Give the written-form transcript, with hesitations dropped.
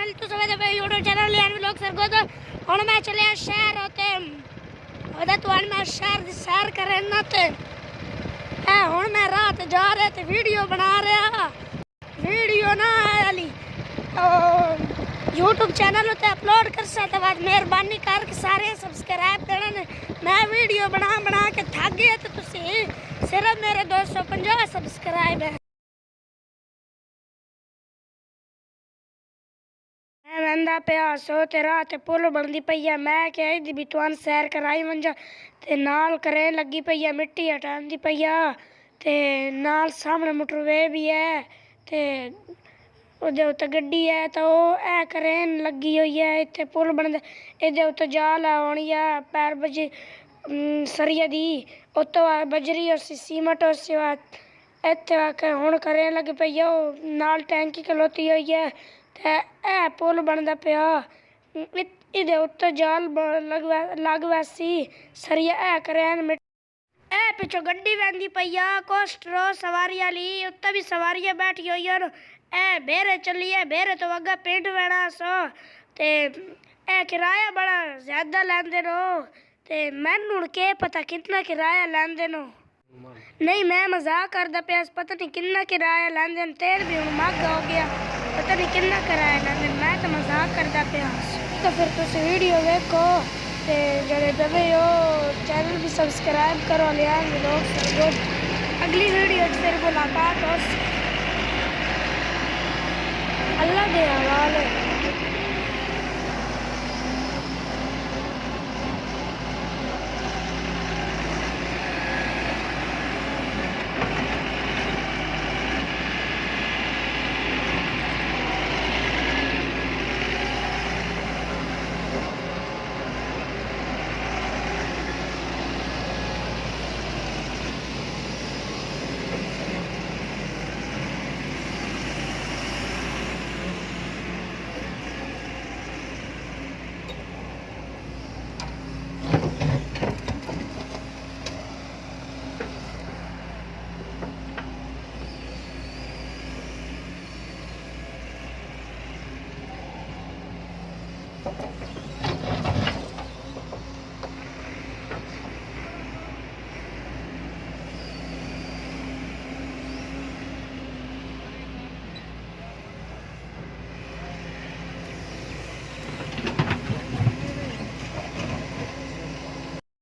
Finally तो सवेरे पे यूट्यूब चैनल लियान व्लॉग सरगो तो हुण मैं चलिया शहर होते ओदा तो मैं शहर दी सैर करे ना ते ए हुण मैं रात जा रहा ते वीडियो बना रहा वीडियो ना वाली यूट्यूब चैनल उत्ते अपलोड कर सकते बाद मेहरबानी करके सारे सब्सक्राइब देना ने मैं वीडियो बना के थक गया तो तुसी सिर्फ मेरे 250 सब्सक्राइब है। मैं पिया सो ते रात पुल बनती पई है मैं क्या भी तुआन सैर कराई मंजा ते नाल करे लगी पई है मिट्टी हटांदी पई है ते नाल सामने मोटरवे भी है ते ਉਹਦੇ ਉੱਤੇ ਗੱਡੀ ਹੈ ਤਾਂ ਉਹ ਐ ਕਰੇਨ ਲੱਗੀ ਹੋਈ ਹੈ ਇੱਥੇ ਪੁਲ ਬਣਦਾ ਇਹਦੇ ਉੱਤੇ ਜਾਲ ਆਉਣੀ ਆ ਪੈਰ ਬਜ ਸਰੀਆ ਦੀ ਉੱਤੋਂ ਬਜਰੀ ਔਰ ਸੀਮਟ ਉਸ ਬਾਅਦ ਇੱਥੇ ਆ ਕੇ ਹੁਣ ਕਰੇਨ ਲੱਗੀ ਪਈ ਆ ਉਹ ਨਾਲ ਟੈਂਕੀ ਖਲੋਤੀ ਹੋਈ ਹੈ ਤੇ ਇਹ ਪੁਲ ਬਣਦਾ ਪਿਆ ਇਹਦੇ ਉੱਤੇ ਜਾਲ ਲੱਗ ਵੈਸੀ ਸਰੀਆ ਐ ਕਰੇਨ ए पिछो गड्डी वहदी पई आ कोस्टरो सवारी वाली उत्ते भी सवारियां बैठी हुई हैं ए बेरे चली है बेरे तो अग्गा पिंड वैना सो ते ए किराया बड़ा ज्यादा लैंदे नो ते मैनू के पता कितना किराया लैंदे नो नहीं मैं मजाक करदा पिया पता नहीं कितना किराया लैंदे तेल भी हुण महंगा हो गया पता नहीं कितना किराया लैंदे मैं तो मजाक करदा पिया तो फिर तुम वीडियो देखो ते जड़े दबे हो चैनल भी सब्सक्राइब करो लियान व्लॉग सरगो अगली वीडियो फिर मुलाकात हो अल्लाह दे।